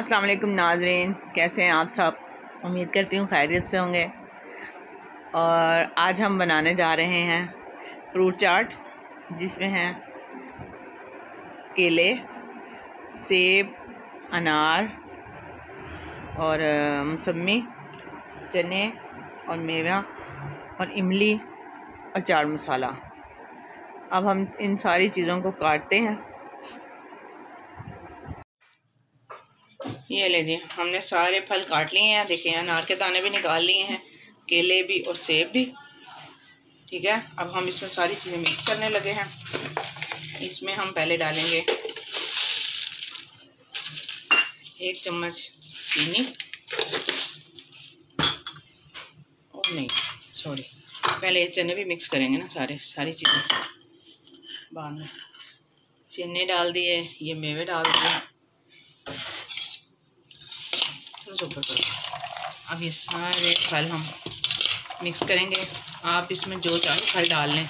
अस्सलाम वालेकुम नाज़रीन, कैसे हैं आप सब। उम्मीद करती हूँ खैरियत से होंगे। और आज हम बनाने जा रहे हैं फ्रूट चाट, जिसमें हैं केले, सेब, अनार और मौसमी, चने और मेवा और इमली और चाट मसाला। अब हम इन सारी चीज़ों को काटते हैं। ये ले जी, हमने सारे फल काट लिए हैं। देखिए अनार के दाने भी निकाल लिए हैं, केले भी और सेब भी। ठीक है, अब हम इसमें सारी चीज़ें मिक्स करने लगे हैं। इसमें हम पहले डालेंगे 1 चम्मच चीनी, और नहीं सॉरी, पहले ये चने भी मिक्स करेंगे ना, सारी चीज़ें बाद में। चने डाल दिए, ये मेवे डाल दिए। अब ये सारे फल हम मिक्स करेंगे। आप इसमें जो चाहे फल डाल लें।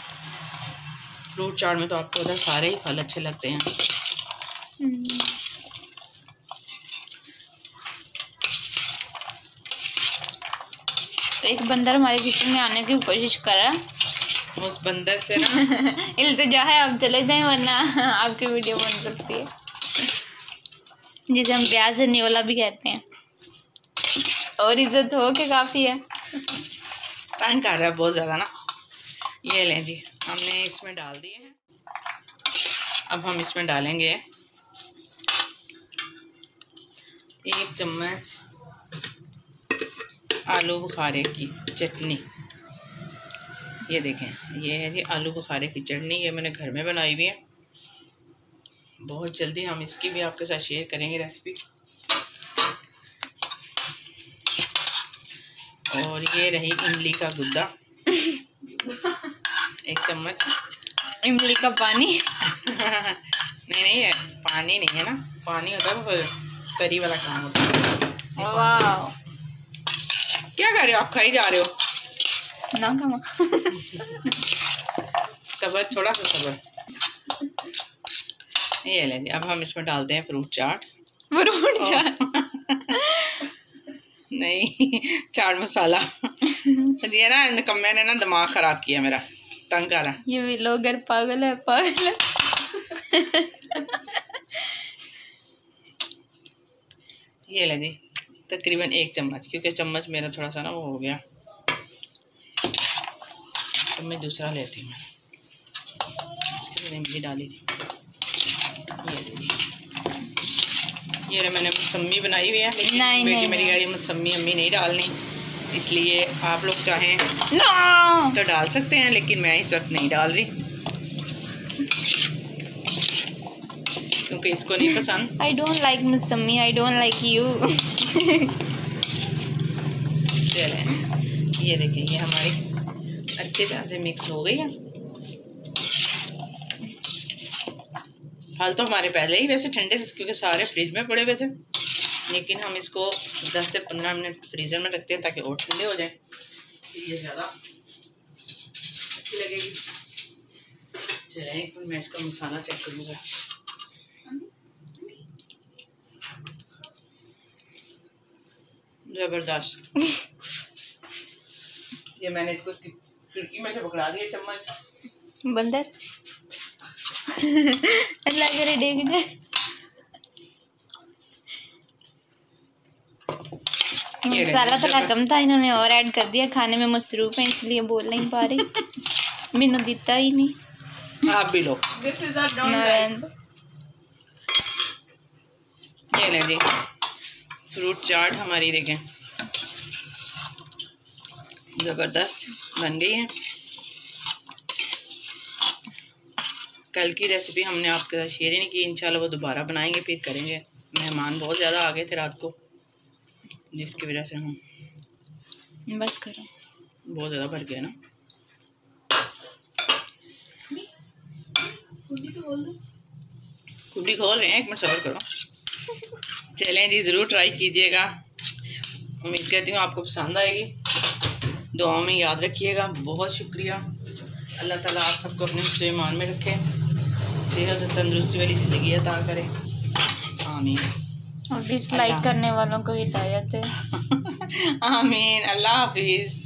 फ्रूट चाट में तो आपको उधर सारे ही फल अच्छे लगते हैं। एक बंदर हमारे किचन में आने की कोशिश कर रहा है। उस बंदर से ना इल्तिजा है आप चले जाएं, वरना आपकी वीडियो बन सकती है। जिसे हम प्याज से न्योला भी कहते हैं, और इज्जत हो के काफ़ी है। तंग कर रहा है बहुत ज़्यादा ना। ये लें जी, हमने इसमें डाल दिए हैं। अब हम इसमें डालेंगे 1 चम्मच आलू बुखारे की चटनी। ये देखें, ये है जी आलू बुखारे की चटनी। ये मैंने घर में बनाई हुई है। बहुत जल्दी हम इसकी भी आपके साथ शेयर करेंगे रेसिपी। और ये रही इमली का गुद्दा 1 चम्मच। इमली का पानी नहीं है, पानी नहीं है ना। पानी होता है फिर तरी वाला काम होता है। वाह, क्या कर रहे हो आप? खाई जा रहे हो ना कमा। सबर, थोड़ा सा सबर। ये ले, अब हम इसमें डालते हैं फ्रूट चाट। नहीं, चाट मसाला। ये ना निकम्मे ने ना दिमाग खराब किया मेरा, तंग कर रहा। ये भी लोग घर पागल है, पागल है। ये ले जी, तकरीबन 1 चम्मच, क्योंकि चम्मच मेरा थोड़ा सा ना वो हो गया, तो मैं दूसरा लेती हूँ। इसके इमली डाली थी। ये मैंने मौसमी बनाई हुई है, लेकिन बेटी मेरी कह रही है मौसमी अम्मी नहीं डालनी, इसलिए आप लोग चाहें तो डाल सकते हैं, लेकिन मैं इस वक्त नहीं डाल रही क्योंकि इसको नहीं पसंद। I don't like मौसमी, I don't like you। चलें, ये देखिए, ये हमारी अच्छी तरह से मिक्स हो गई है। फल तो हमारे पहले ही वैसे ठंडे थे, क्योंकि सारे फ्रिज में पड़े हुए थे, लेकिन हम इसको 10 से 15 मिनट फ्रीज़र में रखते हैं ताकि और ठंडे हो जाएं, तो ये ज़्यादा अच्छी लगेगी। चलें, एक मिनट मैं इसका मसाला चेक करूँगा। ज़बरदस्त। ये मैंने इसको खिड़की में से पकड़ा दिया चम्मच। बंदर अल्लाह करे देख दे। मसाला थोड़ा कम था, इन्हों't और ऐड कर दिया। खाने में मसरूफ है इसलिए बोल नहीं पा रही। मैंने दिता ही नहीं। आप भी लो। ये लें जी, फ्रूट चाट हमारी देखें ज़बरदस्त बन गई है। कल की रेसिपी हमने आपके साथ शेयर ही नहीं की, इंशाल्लाह वो दोबारा बनाएंगे, फिर करेंगे। मेहमान बहुत ज़्यादा आ गए थे रात को, जिसकी वजह से हम बस करो, बहुत ज़्यादा भर गए ना। कुबड़ी खोल रहे हैं, 1 मिनट सब्र करो। चलें जी, ज़रूर ट्राई कीजिएगा। उम्मीद करती हूँ आपको पसंद आएगी। दुआओं में याद रखिएगा। बहुत शुक्रिया। अल्लाह ताला आप सबको अपने हिस्से ईमान में रखे, सेहत और तंदुरुस्ती वाली ज़िंदगी अता करे। आमीन। और डिसलाइक करने वालों को हिदायत है। आमीन। अल्लाह हाफिज।